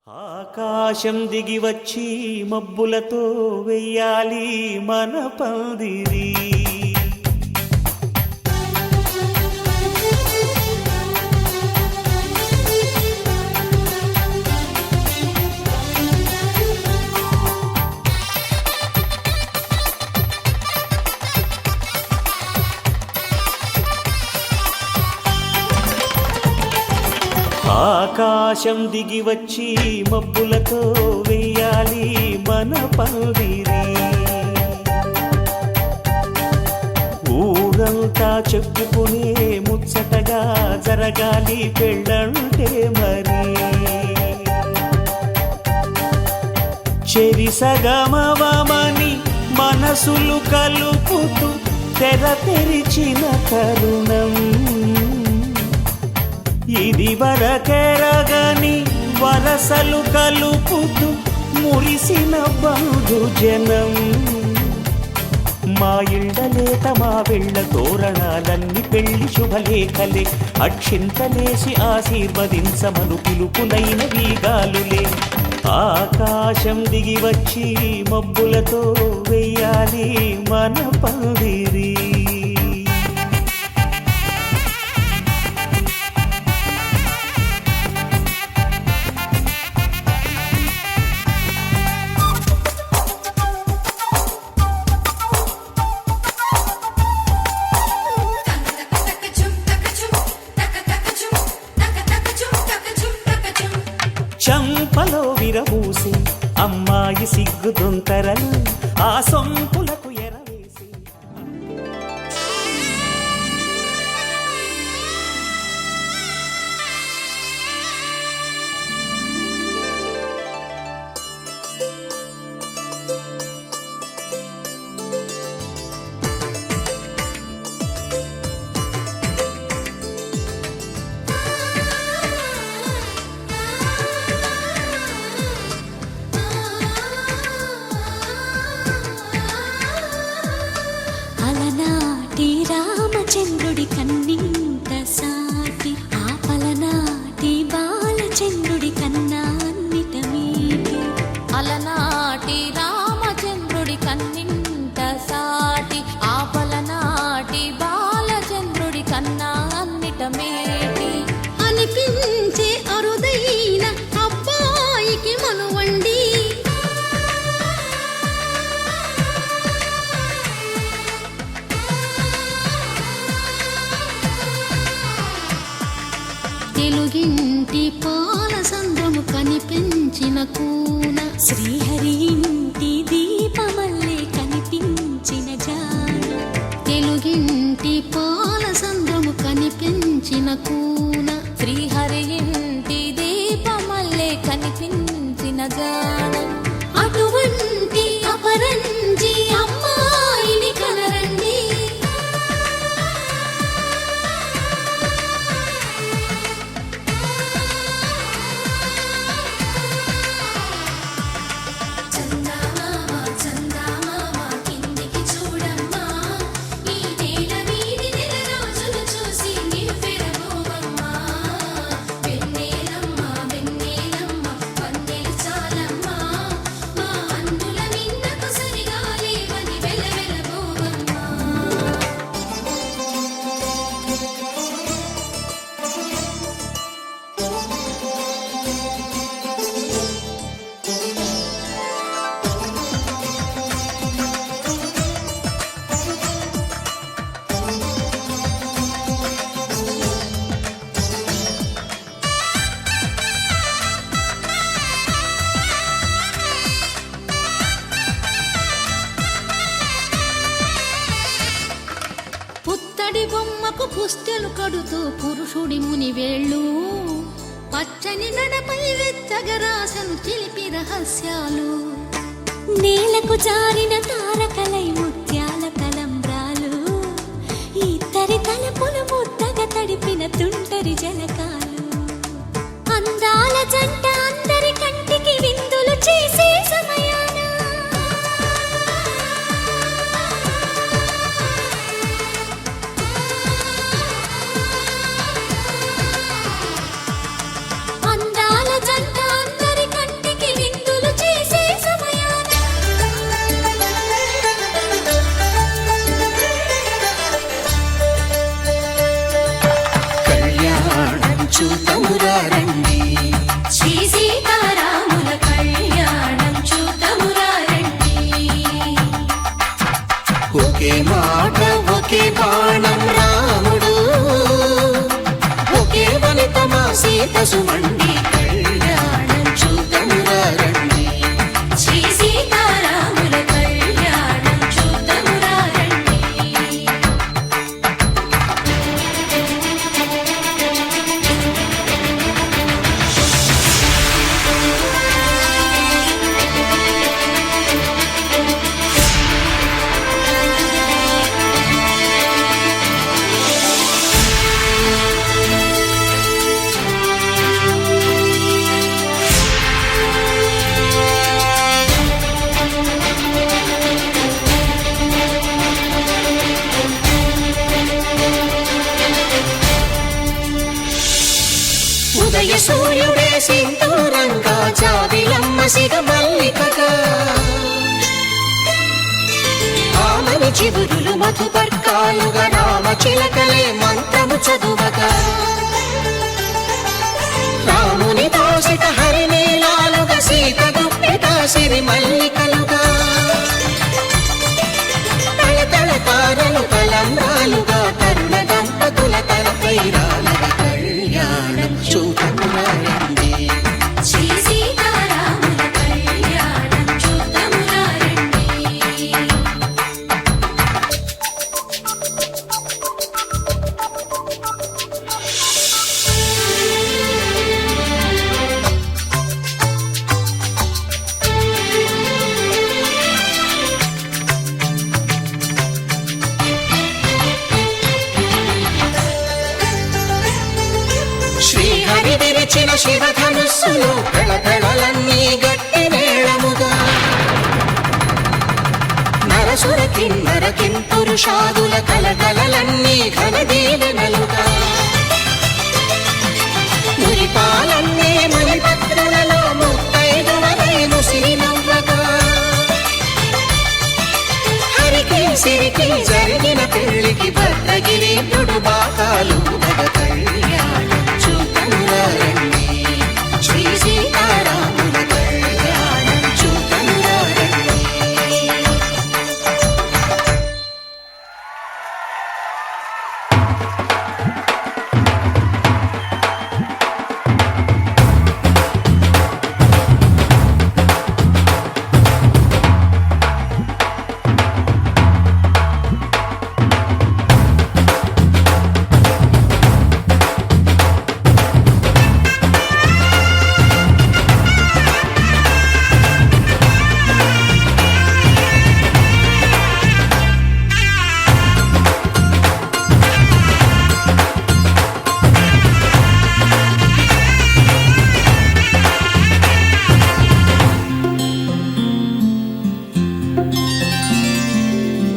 ఆకాశం దిగి వచ్చి మబ్బులతో వెయ్యాలి మన పందిరి. ఆకాశం దిగి వచ్చి మబ్బులతో వెయ్యాలి మన పందిరి. ఊరంతా చెప్పుకునే ముచ్చటగా జరగాలి పెళ్ళంటే మరి. చెరిసగమవమని మనసులు కలుపుతూ తెర తెరిచిన తరుణం ఇది వరకెరగని వరసలు కలుపుతూ మురిసిన బంధుజనం. మా ఇళ్ళలేత మా వెళ్ళ తోరణాలన్నీ పెళ్లి శుభలేఖలే. అక్షింతలేసి ఆశీర్వదించమను పిలుపులైన వీగాలులే. ఆకాశం దిగి వచ్చి మబ్బులతో వెయ్యాలి మన పందిరి. చంపలో విరబూసి అమ్మాయి సిగ్గుదొంతరలు ఆ సొంపులకు ఎరవేసి. రామచంద్రుడి కన్నింత సాటి ఆపలనాటి బాలచంద్రుడి కన్నా అన్నిట మీటి. అలనాటి రామచంద్రుడి కన్నింత సాటి ఆపలనాటి బాలచంద్రుడి కన్నా అన్నిట మేటి. అనిపించే అరుదైన అబ్బాయికి మనువండి. తెలుగింటి పాల సంద్రము కనిపించిన కూన శ్రీహరి ఇంటి దీపమల్లే కనిపించిన జాన. తెలుగింటి పాల సంద్రము కనిపించిన కూన శ్రీహరి ఇంటి దీపమల్లే కనిపించిన జాన. అటువంటి అపరంజి అమ్మాయిని కనరండి. పుత్తడి బొమ్మకు పుస్తెలు కడుతూ పురుషుడి ముని వేళ్ళు పచ్చని నడపై వెచ్చగరాసను చిలిపి రహస్యాలు. నేలకు జారిన తారకలై ముత్యాల తలంబ్రాలు ఇద్దరి తలపులు ముద్దగా తడిపిన తుంటరి జలకాలు. అందాల జంట అందరి కంటికి విందులు చేసే సమయాన అందాల జంట అందరి ఒకే బాణం రాముడు, ఒకే వనిత మా సీత సుమండి, కళ్యాణం చూద్దామురా రండి. శ్రీ సీతారాముల కళ్యాణం చూద్దామురా రండి. ఉదయ సూర్యుడే సింధూరంగా, జాబిలమ్మ సిగ మల్లికగా, ఆమని చిగురులు మధుపర్కాలుగా, రామ చిలకలే మంత్రము చదువగా, రాముని దోసిట హరినీలాలుగా, సీత గుప్పిట సిరి మల్లికలుగా, తళతళ తారలు తలంబ్రాలుగా, తరుణ దంపతుల తలపై రాలగా, కళ్యాణం చూద్దామురా రండి. శ్రీ సీతారాముల కళ్యాణం చూద్దామురా రండి. శ్రీహరి విరిచిన శివధనుస్సులు, కళకళలన్నీ గట్టి మేళముగా, నరసుర కిన్నర కింపురుషాదుల కలకలలన్నీ ఘన దీవెనలుగా, మురిపాలన్నీ మణిపత్రులలో ముత్తైదువలై ముసిరి నవ్వగా, హరికి సిరికి జరిగిన పెళ్లికి భద్రగిరి నుడు బాకాలు మగ, కళ్యాణం చూద్దామురా రండి. శ్రీ సీతారాముల కళ్యాణం చూద్దామురా రండి.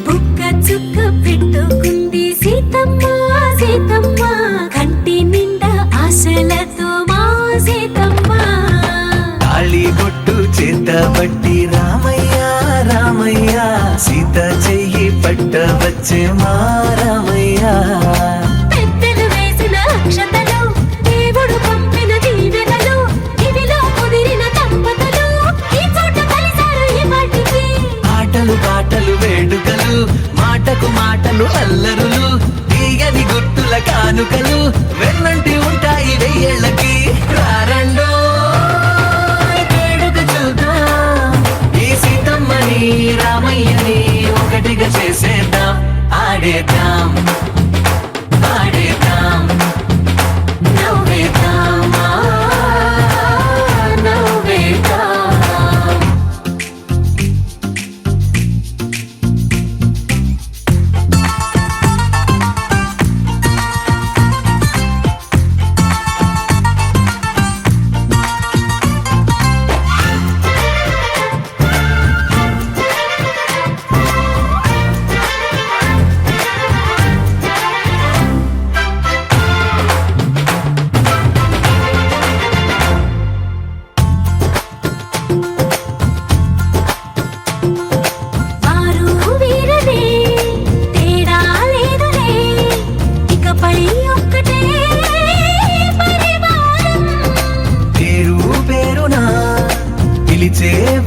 బుక్క చుక్క పెట్టుకుంది సీతమ్మ, సీతమ్మ కంటి నిండా ఆశలతో మా సీతమ్మ. తాళిబొట్టు చేతబట్టి రామయ్య రామయ్య, సీత చెయ్యి పట్టవచ్చే మా రామయ్య. పెద్దలు వేసిన అక్షతలు, దేవుడు పంపిన దీవెనలు, ఇవిలో కుదిరిన దంపతులు ఈ చోట కలిసారు ఈ వాటికి. ఆటలు పాటలు వేడుకలు, మాటకు మాటలు అల్లరులు, తీయని గుర్తుల కానుకలు వెన్నంటి ఉంటాయి వెయ్యేళ్ళకి. రారండో వేడుక చూద్దాం, ఈ సీతమ్మని రామయ్యని ఒకటిగా చేసేద్దాం. ఆడేద్దాం ఆడేద్దాం, నవ్వేద్దాం నవ్వేద్దాం.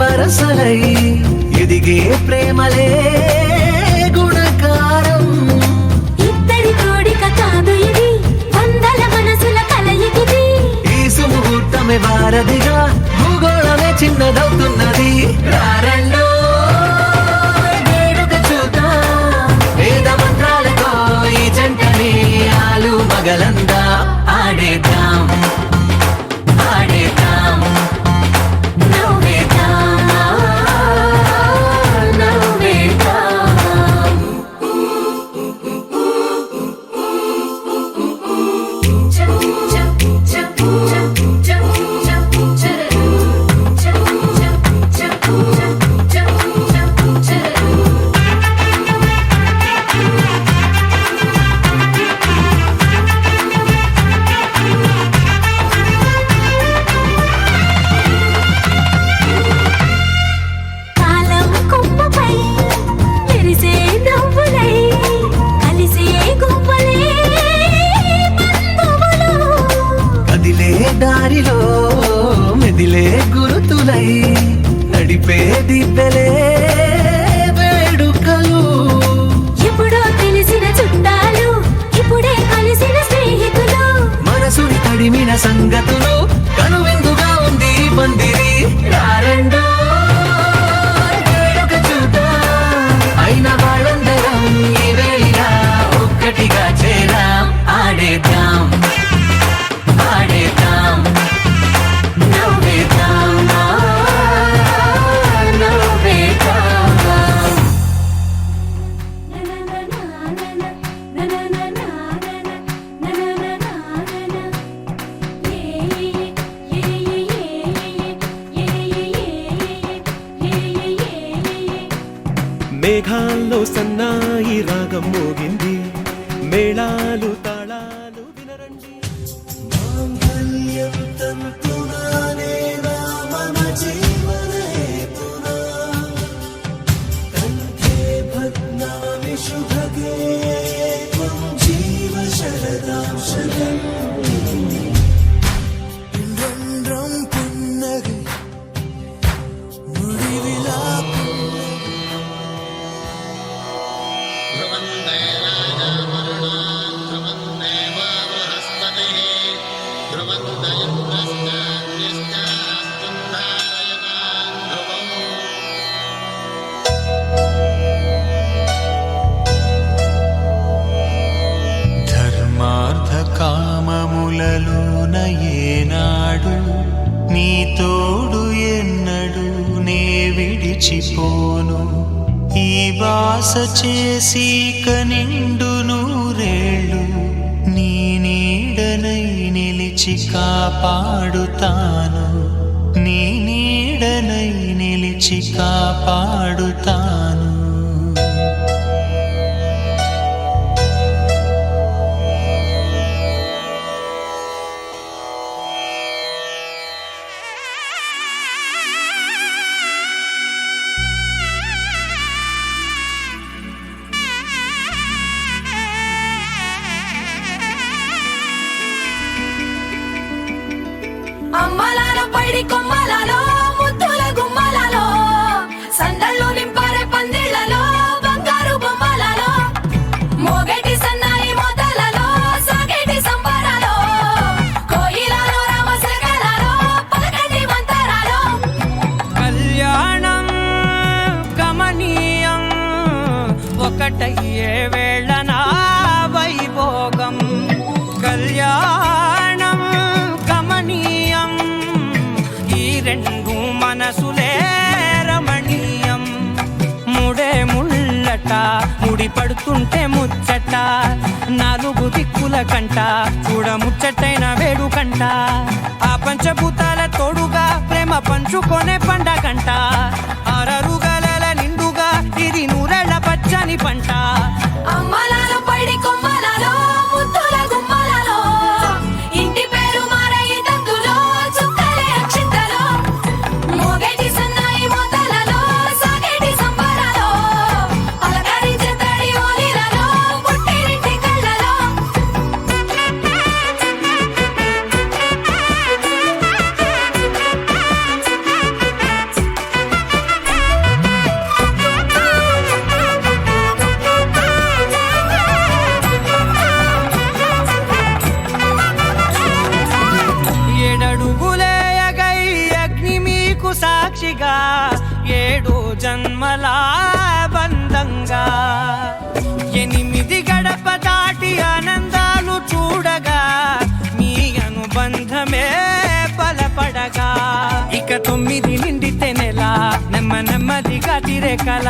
వరసలై ఎదిగే ప్రేమలే గుణకారం. జీవితమే వారధిగా భూగోళమే చిన్నదవుతున్నది. రారండో వేడుక చూద్దాం, వేద మంత్రాలతో ఈ జంటని ఆలు మగలందా ఆడేద్దాం ఆడేద్దాం నవ్వేద్దాం నవ్వేద్దాం. కాలం కొమ్మపై మెరిసే నవ్వులై కలిసే గువ్వలే బంధువులు. కదిలే దారిలో మెదిలే గురుతులై నడిపే దివ్యలే వేడుకలు. ఎప్పుడో తెలిసిన చుట్టాలు ఇప్పుడే కలిసిన స్నేహితులు. మనసుని తడిమిన సంగతులు కనువిందుగా ఉంది ఈ పందిరి. రారండో వేడుక చూద్దాం, అయిన వాళ్ళందరం ఈ వేళ ఒక్కటిగా చేరాం ఆడేద్దాం ఆడేద్దాం నవ్వేద్దాం నవ్వేద్దాం. మేఘాల్లో సన్నాయి రాగం మోగింది, మేళాలు తాళాలు వినరండి. ధర్మార్థ కామములలోన ఏనాడు నీ తోడు ఎన్నడు నే విడిచిపోను. ఈ బాస చేసి కనిండు నూరేళ్ళు నీ నీడనై నిలిచి కాపాడుతాను. నీ నీడనై నిలిచి కాపాడుతాను. అమ్మలాలో పైడి కొమ్మలలో ముద్దుల గుమ్మలలో సందళ్ళు నింపారే పందిళ్లలో బంగారు బొమ్మలలో మోగేటి సన్నాయి మోతలలో సాగేటి సంబరాలో కోయిలలో రామశకలలో పలకటి మంతరాలో. కళ్యాణం గమనీయం ఒకటయ్యే వేళ నా వైభోగం. కళ్యాణం గమనీయం ఈ రెండు మనసులే రమణీయం. ముడే ముళ్ళట ముడి పడుతుంటే ముచ్చట నాలుగు దిక్కుల కంట చూడ ముచ్చటైన వేడుకంట. ఆ పంచభూతాల తోడుగా ప్రేమ పంచుకొనే పండగంట. అరరుగలల నిండుగా ఇది నూరెళ్ళ పచ్చని పంట. అమ్మలాలో పైడి కొమ్మలలో ముద్దుల గుమ్మలలో ఇంటి పేరు మారయి తందులో చుక్కలే అక్షింతలో మోగేటి సన్నాయి మోతలలో సాగేటి సంబరాలో పలకరించే తడి ఓలిలలో పుట్టినింటి కళ్ళలో. సాక్షిగా 7 జన్మల బంధంగా 8 గడప దాటి ఆనందాలు చూడగా మీ అనుబంధమే బలపడగా ఇక 9 నిండితే నెల నెమ్మదిగా తిరే కల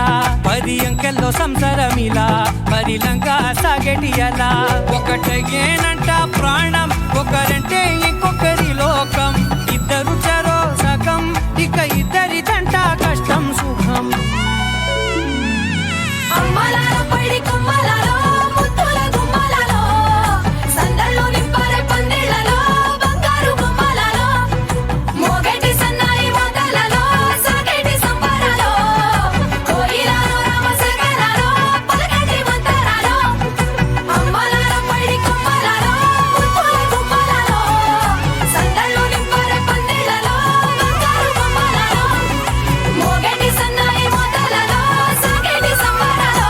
10 అంకెల్లో సంసారమిలా పరిలంగా సాగేటియలా ఒకటేనంట ప్రాణం ఒకరంటే ఇంకొకరి లోకం ఇద్దరు చరో సగం ఇక ఇద్దరి జంట కష్టం సుఖం అమ్మలాలో పడి కొమ్మలాలో ముత్తుల గుమ్మలాలో సందళ్ళు నింపారే పందిళ్ళలో బంగారు గుమ్మలాలో మోగేటి సన్నాయి మోతలలో సాగేటి సంబరాలో కోయిలాలో రామసగలాలో పలకటి మంతరాలో అమ్మలాలో పడి కొమ్మలాలో ముత్తుల గుమ్మలాలో సందళ్ళు నింపారే పందిళ్ళలో బంగారు గుమ్మలాలో మోగేటి సన్నాయి మోతలలో సాగేటి సంబరాలో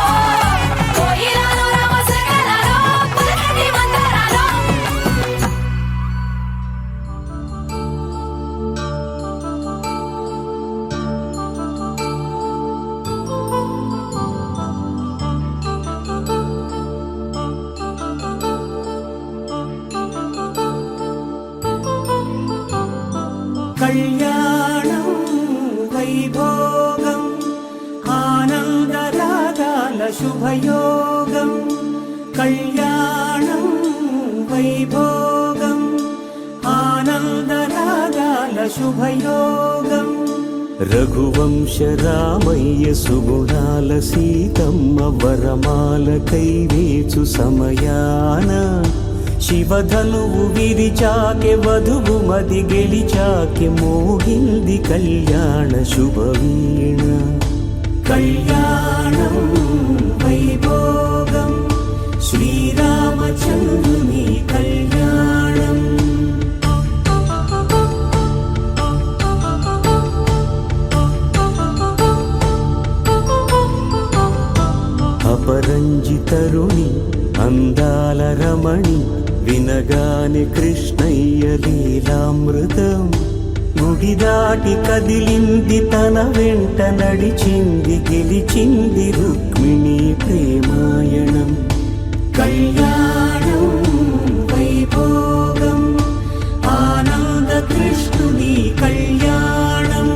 కోయిలాలో రామసగలాలో పలకటి మంతరాలో కళ్యాణం వైభోగం ఆనందరాగాల శుభయోగం కళ్యాణం వైభోగం ఆనందరాగాల శుభయోగం రఘువంశ రామయ్య సుగుణాల సీతమ్మ వరమాల కైవేచు సమయాన శివధనువు విరిచాకె వధువు మది గెలిచాకె మోగింది కళ్యాణ శుభవీణ కళ్యాణం వైభోగం శ్రీరామచంద్రుని కళ్యాణం అపరంజి తరుణి అందాల రమణి వినగానే కృష్ణయ్య లీలామృతం గుడి దాటి కదిలింది తన వెంట నడిచింది గెలిచింది రుక్మిణి ప్రేమాయణం కళ్యాణం వైభోగం ఆనంద కృష్ణుని కళ్యాణం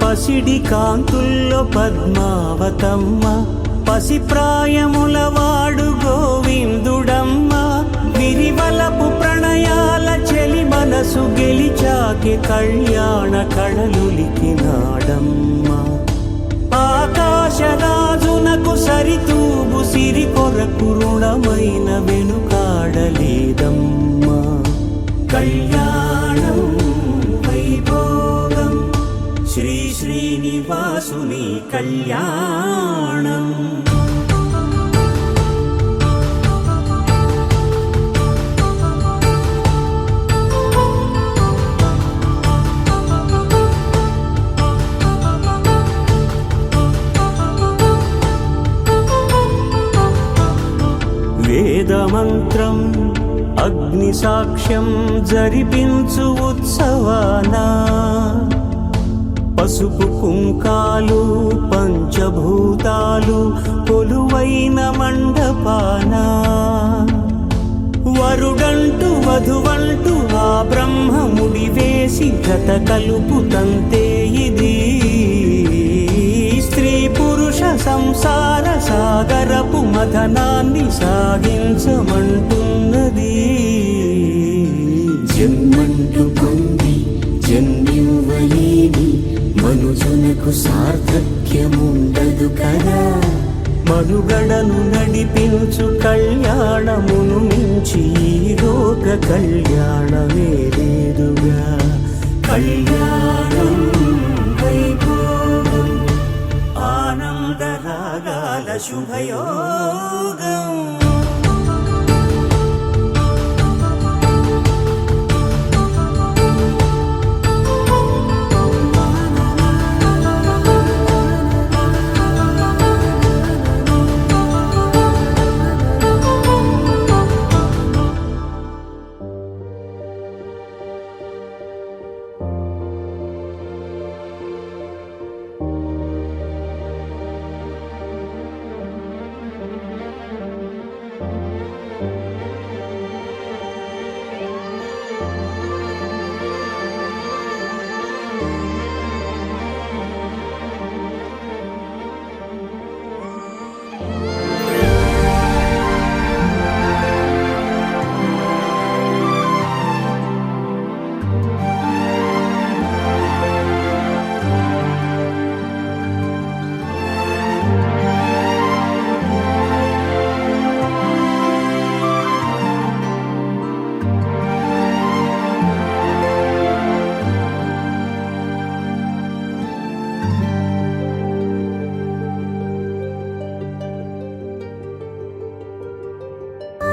పసిడి కాంతుల్లో పద్మావతమ్మ పసిప్రాయముల వాడు గోవిందుడమ్మ విరివలపు ప్రణయాల చెలి మనసు గెలిచాకి కళ్యాణ కళలులికినాడమ్మ ఆకాశరాజునకు సరితూగు సిరి కొరకు రుణమైన వెనుకాడలేదమ్మా కళ్యాణం వైభోగం శ్రీ శ్రీనివాసుని కళ్యాణం వేదమంత్రం అగ్ని సాక్ష్యం జరిపించు ఉత్సవానా పసుపు కుంకాలు పంచభూతాలు కొలువైన మండపాన వరుడంటూ వధువంటూ ఆ బ్రహ్మముడి వేసి జత కలుపుతంతే ఇది స్త్రీ పురుష సంసార సాగరపు మథనాన్ని సాగించమంటున్నది జన్మంటూ పొంది జన్మివ్వలేని మనుజునకు సార్థక్యముండదు కదా మనుగడను నడిపించు కళ్యాణమును మించి ఈ లోక కళ్యాణమే లేదుగా కళ్యాణం వైభోగం ఆనందరాగాల శుభయోగం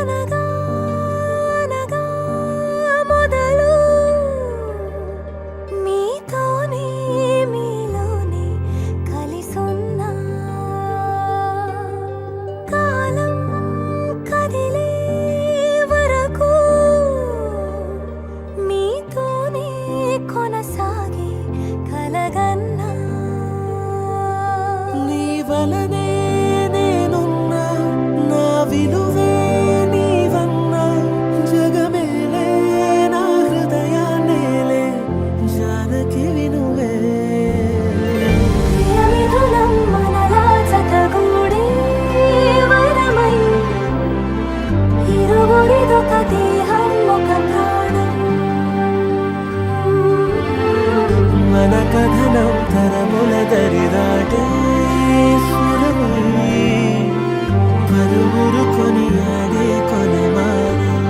అనగా అనగా మొదలు మీతోనే మీలోనే కలిసున్నా కాలం కదిలే వరకు మీతోనే కొనసాగే కలగన్నా నీ వలనే నేనున్నా నా విలువే నీవన్నా జగమేలే నా హృదయాన్నేలే జానకి వినువే ప్రియమిథునం మనలా జతగూడే వరమై ఇరువురిదొక దేహం ఒక ప్రాణం మన కథనం తరముల దరిదాటే స్వరమై పలువురు కొనియాడే కొనమానం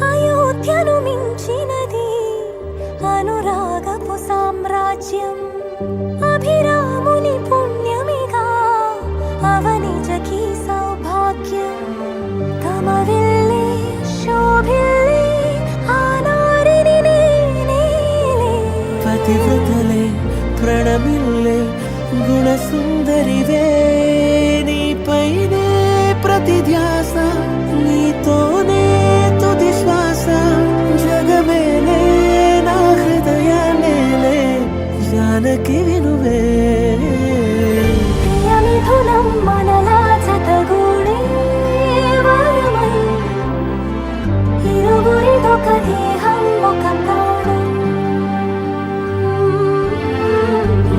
అయోధ్యను మించినది అనురాగపు సామ్రాజ్యం అభిరాముని పుణ్యమిగా అవనిజకి సౌభాగ్యం తమ వెళ్ళే శోభిల్లే ఆనారిని నేనేలే పతివ్రతలే ప్రణమిల్లే గుణసుందరివే నీపైనే ప్రతి ధ్యాస నీతోనే తుది శ్వాస జగమేలే నా హృదయాన్నేలే జానకి వినువే ప్రియమిథునం మనలా జతగూడే వరమై ఇరువురిదొక దేహం ఒక ప్రాణం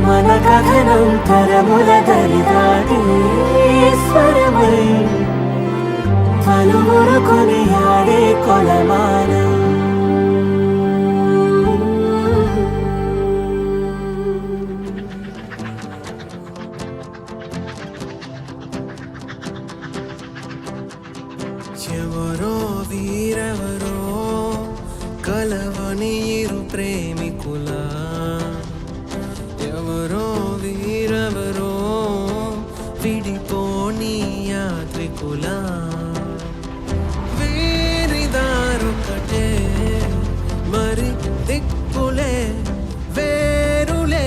మన కథనం తరముల దరిదాటే స్వరమై పలువురు కొనియాడే కొలమానం ఎవరో వీరెవరో కలవని ఇరు ప్రేమికుల ఎవరో వీరెవరో విడిపోని యాత్రికుల వీరిదారొకటే మరి దిక్కులే వేరులే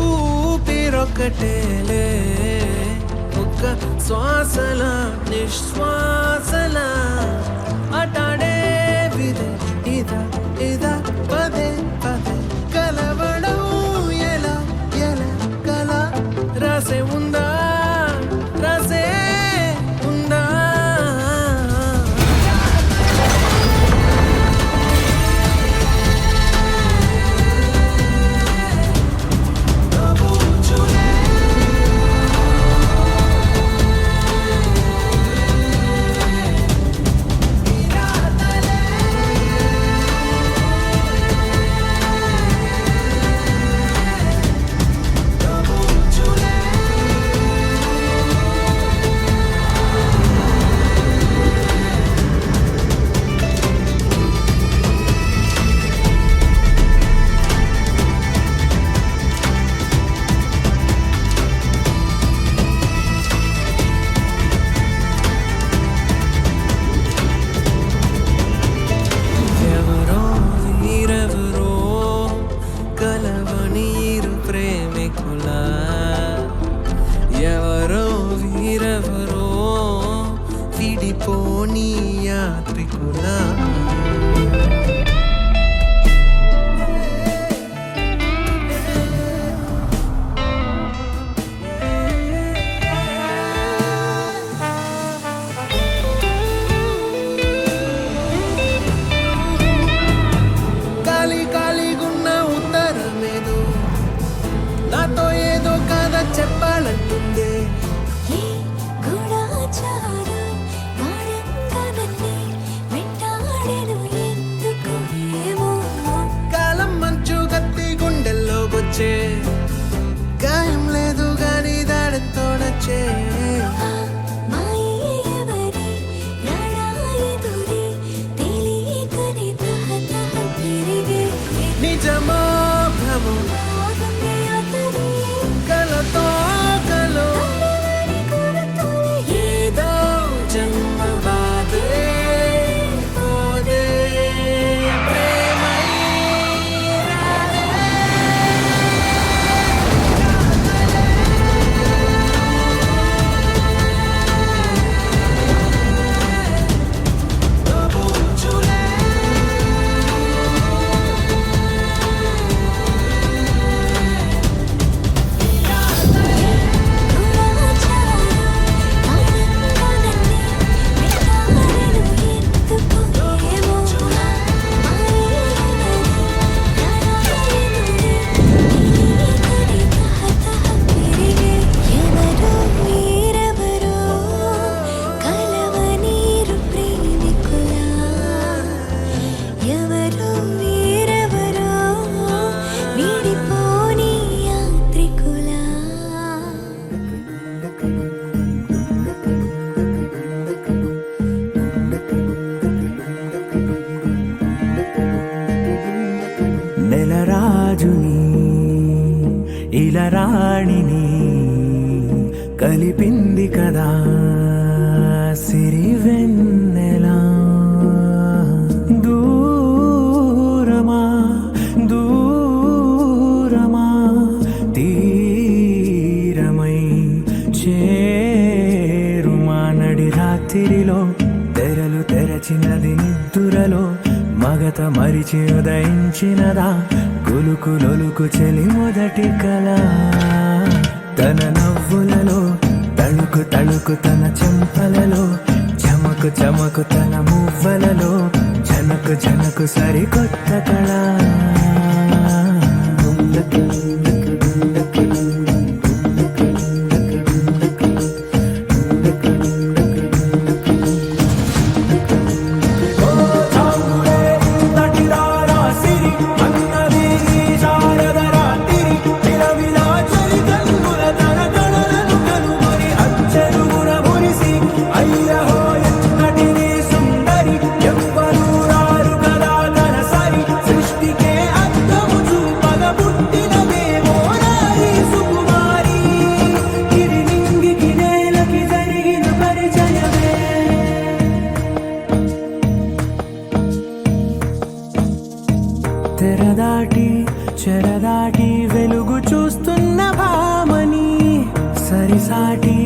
ఊపిరొకటేలే ఒక్క శ్వాసల నిశ్వాసల అటాడే విదే ఇదా ఇదా పదే పదే కలవడం ఎలా ఎలా కల రాసే ఉందా రాసే ఉందా ఎవరో వీరెవరో కలవని ఇరు ప్రేమికుల ఎవరో వీరెవరో విడిపోని యాత్రికుల ఖాళీ ఖాళీగున్న ఉత్తరమేదో నాతో ఏదో కథ చెప్పాలంటుందే ఈ గూఢాచారం వాడంగా నన్నే వెంటాడెను ఎందుకు ఏమో కాలం మంచు కత్తి గుండెల్లోకొచ్చే గాయం లేదు గాని దాడంతో నచ్చే ఆ మాయే ఎవరి రాడా ఎదురే తెలియకనే తహ తహ పెరిగే నిజమా క్షణము ఆగమే అతని కలతో కలో కలవరి కొరతోనే ఏదో జన్మ బాధే పోదే ప్రేమై రాబోచులే ఎవరో వీరెవరో వీడిపోని యాత్రికులా నెలరాజుని ఇలరాణిని కలిపింది కదా సిరివెన్నెలా దూరమా దూరమా తీరమై చేరుమా నడి రాత్రిలో తెరలు తెరచినది నిద్దురలో మగత మరిచి ఉదయించినదా కులుకులొలుకు చెలి మొదటి కళ తన నవ్వులలో తళుకు తళుకు తన చెంపలలో చమకు చమకు తన మువ్వలలో జనకు జనకు సరికొత్త కళ తెరదాటి చెరదాటి వెలుగు చూస్తున్న భామని సరిసాటి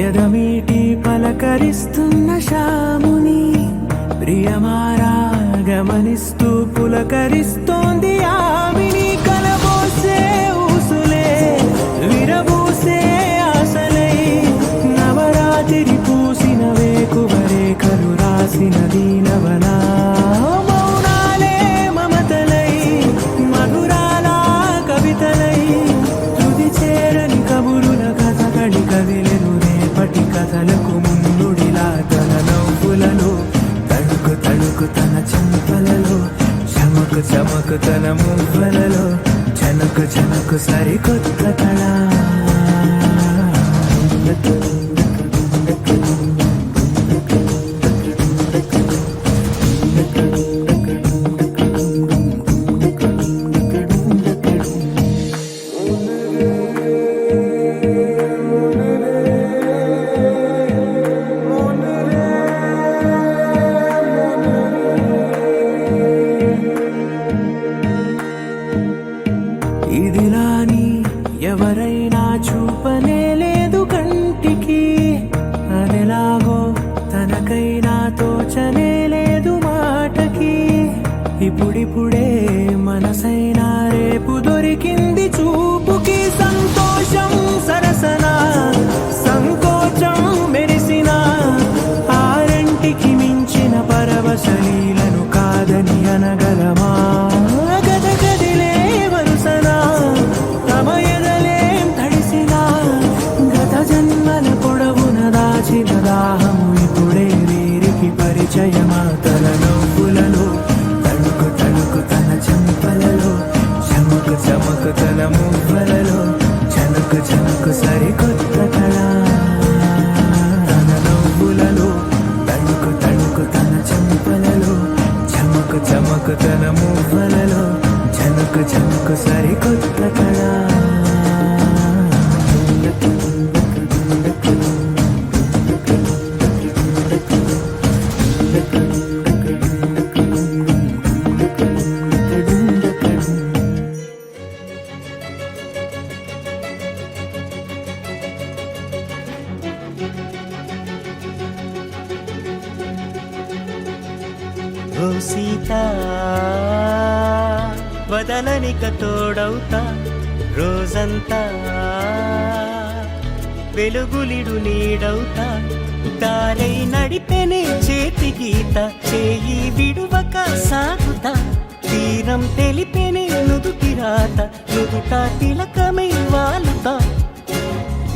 ఎదమీటి పలకరిస్తున్న శాముని ప్రియమారా గమనిస్తూ పులకరిస్తోంది ఆమెని కలబోసే ఊసులే విరబూసే ఆశలై నవరాత్రి పూసిన వేకువరే కలు రాసిన దీనవనా మౌనాలే మమతలై మధురాల కవితలై తుది చేరని కబురుల కథ కడి కదిలెను రేపటి కథలకు ముందుడిలా తన నవ్వులలో తడుకు తడుకు తన చెంపలలో చమకు చమకు తన మువ్వలలో జనకు జనకు సరికొత్త కళ ఇదిలాని ఎవరైనా చూపనే లేదు కంటికి అదెలాగో తనకైనా తోచనే లేదు మాటకి ఇప్పుడిప్పుడే మనసైనా రేపు దొరికింది చూపుకి సంతోషం సరసన సంకోచం మెరిసిన ఆరంటికి మించిన పరవశలీలను కాదని అనగలమా గద గదిలే వరుసనా తమ ఎదలేం తడిసినా గత జన్మల పొడవున దాచిన దాహము ఇప్పుడే వీరికి పరిచయమా తన నవ్వులలో తడుకు తడుకు తన చెంపలలో చమకు చమకు తన మువ్వలలో జనకు జనకు సరికొత్త కళ తన నవ్వులలో తడుకు తడుకు తన చెంపలలో చమకు చమకు తన మువ్వలలో జనకు చంకు చంకు సరికొత్త కళ ఓ సీత వదలనిక తోడవుతా రోజంతా వెలుగులిడు నీడవుతా దారై నడిపెనే చేతి గీత చేయి విడువక సాగుతా తీరం తెలిపెనే నుదుటి రాత నుదుట తిలకమై వాలుతా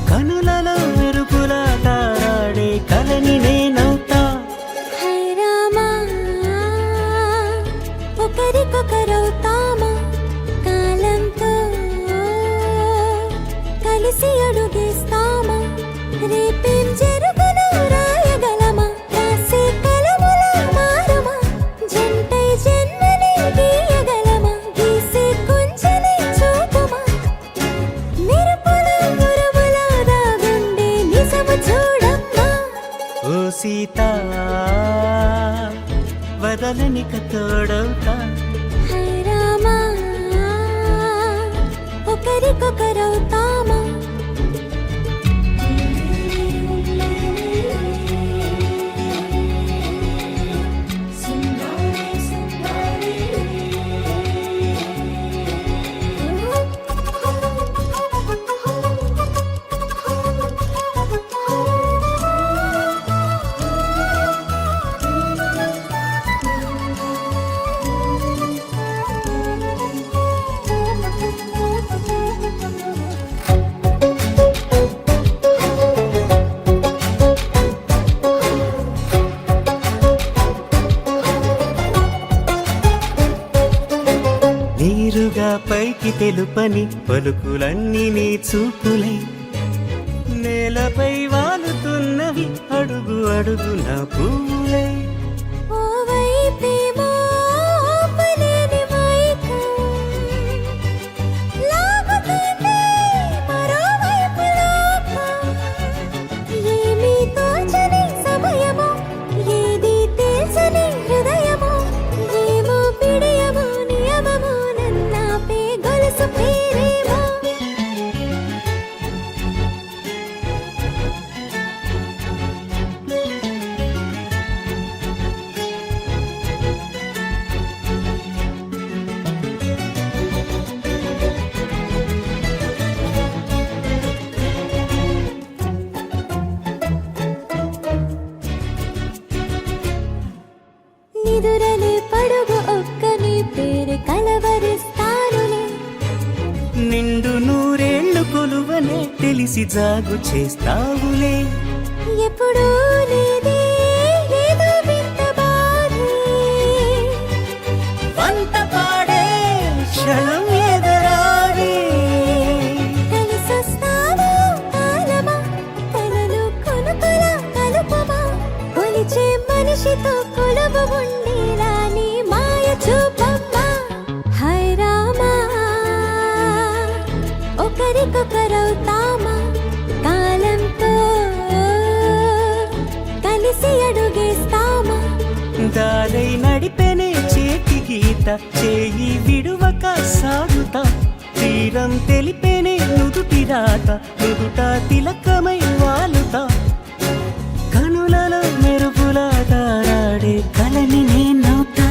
కనులలో మెరుపులా తారాడే కలని నేనవుతా హై రామా ఒకరికొకరవుతామా కాలంతో కలిసి అడుగేస్తామా రేపేం జరుగునో రాయగలమా రాసే కలములా మారుమా జంటై జన్మని గీయగలమా గీసే కుంచెని చూపుమా మెరుపుల మురుముల దాగుండే నిజము చూడమ్మా ఓ సీత వదలనిక తోడవుతా హై రామా ఒకరికొకరవుతామా నీరుగా పైకి తెలుపని పలుకులన్నీ నీ చూపులై నేలపై వాలుతున్నవి అడుగు అడుగున పువ్వులై ఓ వైపేమో ఆపలేని మైకం లాగుతోంది మరోవైపు లోకం ఏమీ తోచని సమయమో ఏది తెలుసని హృదయమో ఏమో పిడియమో నియమమో నన్నాపే గొలుసు పేరేమో నిదురలే పడుగు ఒక్కని పేరు కలవరిస్తానులే నిండు నూరేళ్లు కొలువనే తెలిసి జాగు చేస్తావులే ఎప్పుడూ లేదే ఏదో వింత బాధే వంట పాడే క్షణం ఎదరాడే కలిసొస్తావా కాలమా కలలు కొనుకల కలుపమా కొలిచే మనిషితో కొలువు ఉండేలా నీ మాయ చూపమ్మా హై రామా ఒకరికొకరవుతామా కాలంతో కలిసి అడుగేస్తామా దారై నడిపెనే చేతి గీత చేయి విడువక సాగుతా తీరం తెలిపెనే నుదుటి రాత నుదుట తిలకమై వాలుతా కనులలో మెరుపులా తారాడే కలని నేనవుతా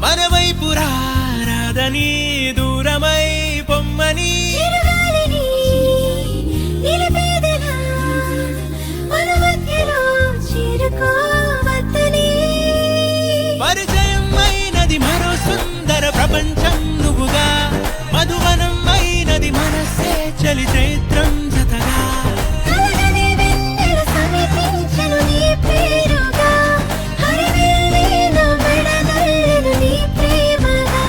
మన వైపు రాదని దూరమై పొమ్మని చిరుగాలిని నిలిపేదెలా మన మధ్యలో చేరుకోవద్దని పరిచయం అయినది మరో సుందర ప్రపంచం నువ్వుగా మధువనం అయినది మనసే చలి చైత్రం జతగా కలగని వెన్నెల సమీపించను నీ పేరుగా హరివేళే నా మెడదల్లెను నీ ప్రేమగా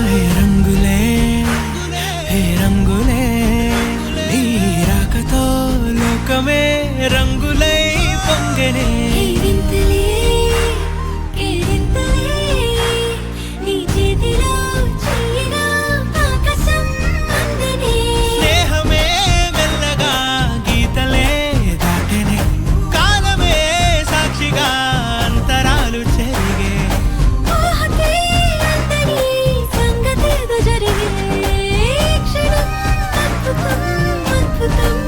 హే రంగులే హే రంగులే నీ రాకతో లోకమే రంగులై పొంగెనే కేరింతలే కేరింతలే నీ చేతిలో చెయ్యిగా ఆకాశం అందనే స్నేహమే మెల్లగా గీతలే దాటెనే కాలమే సాక్షిగా అంతరాలు చెరిగే ఊహకే అందని సంగతేదో జరిగే క్షణం అద్భుతం అద్భుతం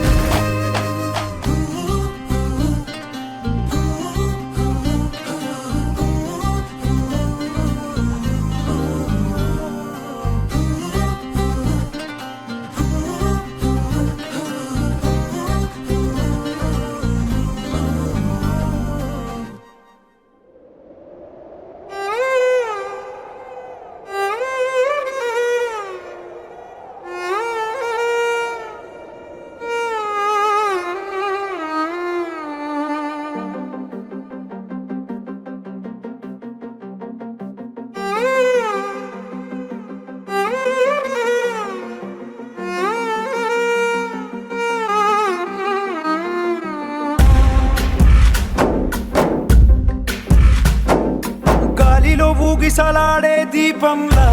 గాలిలో ఊగిసలాడే దీపంలా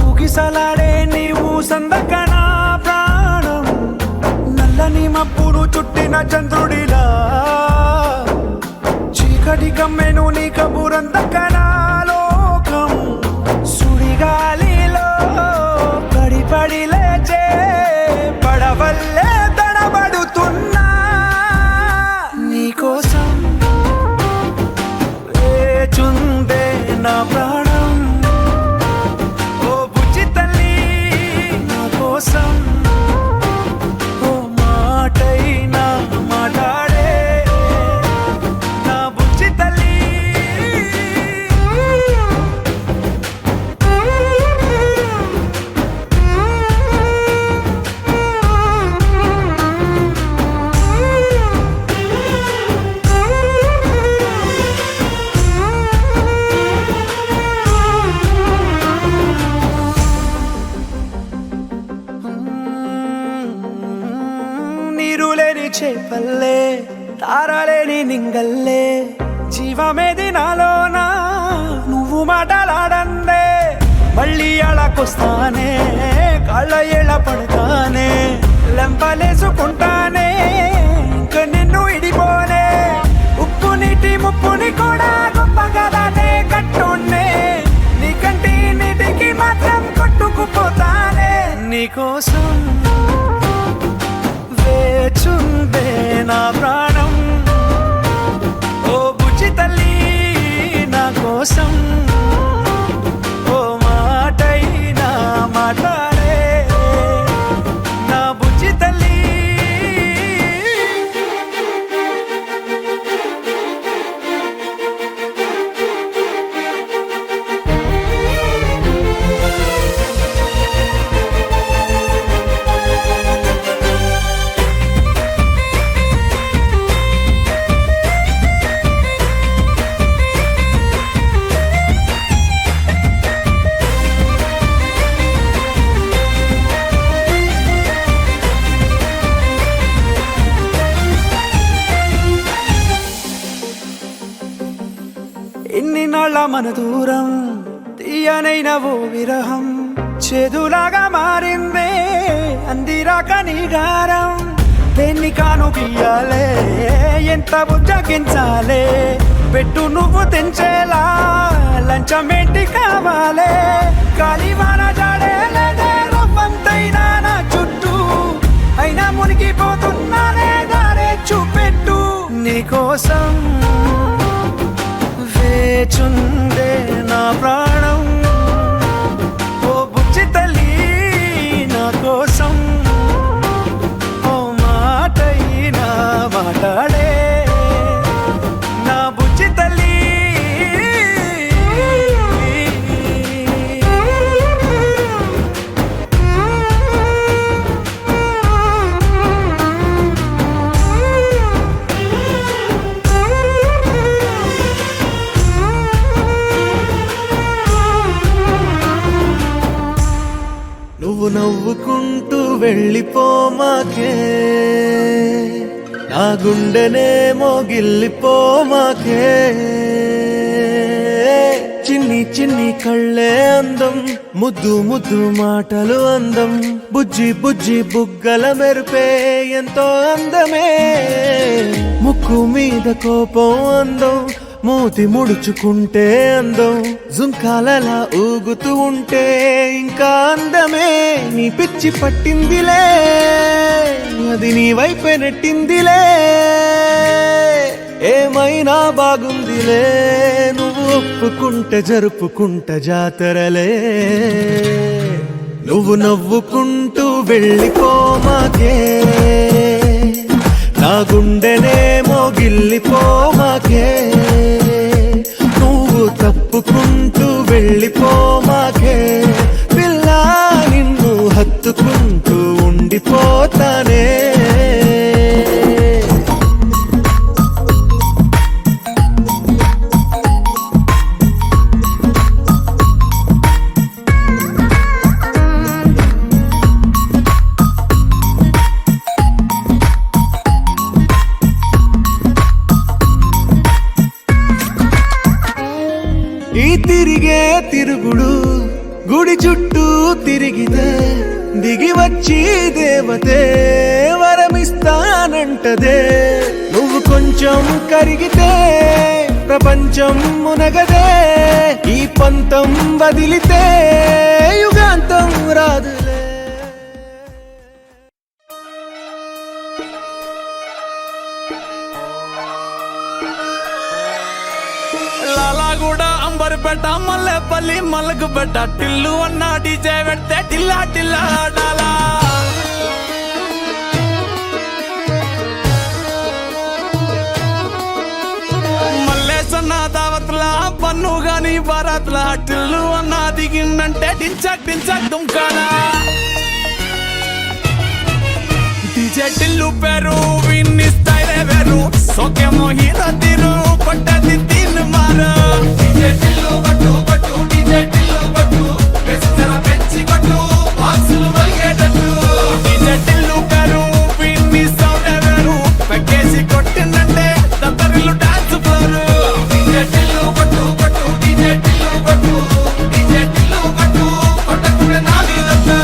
ఊగిసలాడే నీవు సందకనా ప్రాణం నల్లని మబ్బును చుట్టిన చంద్రుడిలా చీకటి కమ్మెను నీ కబురందకనా లోకం సుడిగాలిలో పడి లేచే పడవల్లే తడబడుతున్నా నీకోసం వేచుందే నా ప్రాణం ఓ బుజ్జి తల్లి నా కోసం ఓ మాటైనా మాట్లాడే నా బుజ్జి తల్లి నీరు లేని చేపల్లే తారలేని నింగల్లే జీవమేది నాలోనా నువ్వు మాటలాడందే మళ్ళీ అళకొస్తానే కాళ్ళ ఏళ్ళ పడతానే లెంపలేసుకుంటానే ఇంక నిన్ను ఇడిపోనే ఉప్పు నీటి ముప్పుని కూడా గొప్పగా దాటే కట్టున్నే నీ కంటి నీటికి మాత్రం కొట్టుకుపోతానే నీకోసం వేచుందే నా ప్రాణం ఓ బుజ్జి తల్లి నా కోసం ఓ మాటైనా మాట్లాడే నా బుజ్జి తల్లి ఎన్ని నాళ్ళ మన దూరం తీయనైన ఓ విరహం చేదులాగా మారిందే అందిరాక నీ గారం దేన్ని కానుకియ్యాలే ఎంత బుజ్జగించాలే పెట్టు నువ్వు తెంచేలా లంచమేంటి కావాలే కాలివాన జాడే లేదే రవ్వంతైనా నా చుట్టూ అయినా మునిగిపోతున్నానే దారే చూపెట్టు నీకోసం వేచుందే నా ప్రాణం ఓ బుజ్జి తల్లి నా కోసం ఓ మాటైనా మాట్లాడే నా బుజ్జి తల్లి నువ్వు నవ్వుకుంటూ వెళ్ళిపోమాకే నా గుండెనేమో గిల్లిపోమాకే చిన్ని చిన్ని కళ్ళే అందం ముద్దు ముద్దు మాటలు అందం బుజ్జి బుజ్జి బుగ్గల మెరుపే ఎంతో అందమే ముక్కు మీద కోపం అందం మూతి ముడుచుకుంటే అందం జుంకాలలా ఊగుతూ ఉంటే ఇంకా అందమే నీ పిచ్చి పట్టిందిలే అది నీ వైపే నెట్టిందిలే ఏమైనా బాగుందిలే నువ్వు ఒప్పుకుంటే జరుపుకుంట జాతరలే నువ్వు నవ్వుకుంటూ వెళ్ళిపోమాకే నా గుండెనేమో గిల్లిపోమాకే నువ్వు తప్పుకుంటూ వెళ్ళిపోమాకే పిల్ల నిన్ను హత్తుకుంటూ ఉండిపోతానే ఈ తిరిగే తిరుగుడు గుడి చుట్టూ తిరిగితే దిగి వచ్చి దేవతే వరమిస్తానంటదే నువ్వు కొంచెం కరిగితే ప్రపంచం మునగదే ఈ పంతం వదిలితే యుగాంతం రాదులే లాలాగూడ అంబర్పేట మల్లెపల్లి మల్లకుపేట టిల్లు అన్న డీజే పెడితే టిల్లా టిల్లా ఆడాలా మల్లేసన్న దావత్ల పన్ను గాని బారాత్ల టిల్లు అన్న దిగిందంటే డించక్ డించక్ దుంకాలా డీజే టిల్లు పేరు విన్ని స్టైలే వేరు సోకేమో హీరో తీరు పట్టది తీన్ మారు డీజే టిల్లు పట్టు పట్టు డీజే టిల్లు పట్టు వెచ్చర పెంచి కొట్టు బాక్సులు మలిగేటట్టు డీజే టిల్లు పేరు విన్ని సౌండ్ వేరు పెక్కేసి కొట్టిందంటే దత్తరిల్లు డాన్స్ ఫ్లోర్ డీజే టిల్లు పట్టు పట్టు డీజే టిల్లు పట్టు డీజే టిల్లు పట్టు కొట్టకుడే నాది దత్తు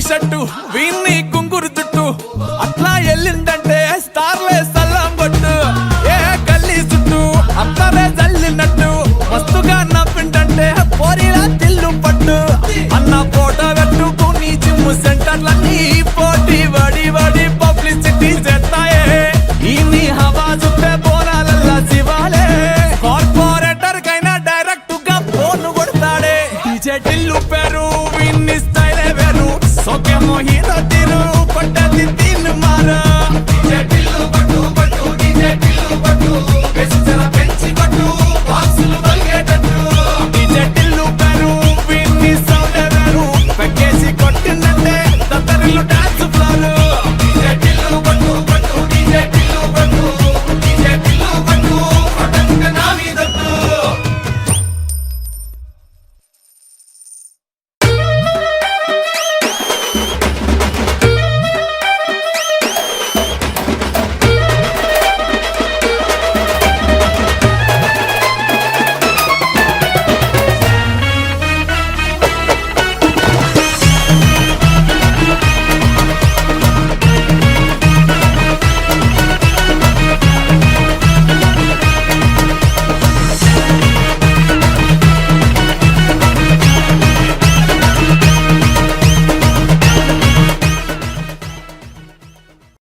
షట్టు వీన్ని కుంగురు చుట్టూ అట్లా ఎల్లిందంటే స్టార్లే సల్లం కొట్టు ఏ గల్లీ చుట్టూ అత్తరే జల్లినట్టు మస్తుగా నవ్విందంటే పోరిలా తిల్లు పట్టు అన్న ఫోటో పెట్టుకుని జిమ్ సెంటర్లన్నీ పోటీ వడి వడి పబ్లిసిటీ చేస్తాయే ఈ హవా చుట్టే బోనాలల్లా శివాలే కార్పొరేటర్ కైనా డైరెక్ట్ గా ఫోన్ కొడతాడే డీజే టిల్లు పేరు విన్ని స్టైలే వేరు సోకేమో హీరో తీరు పట్టది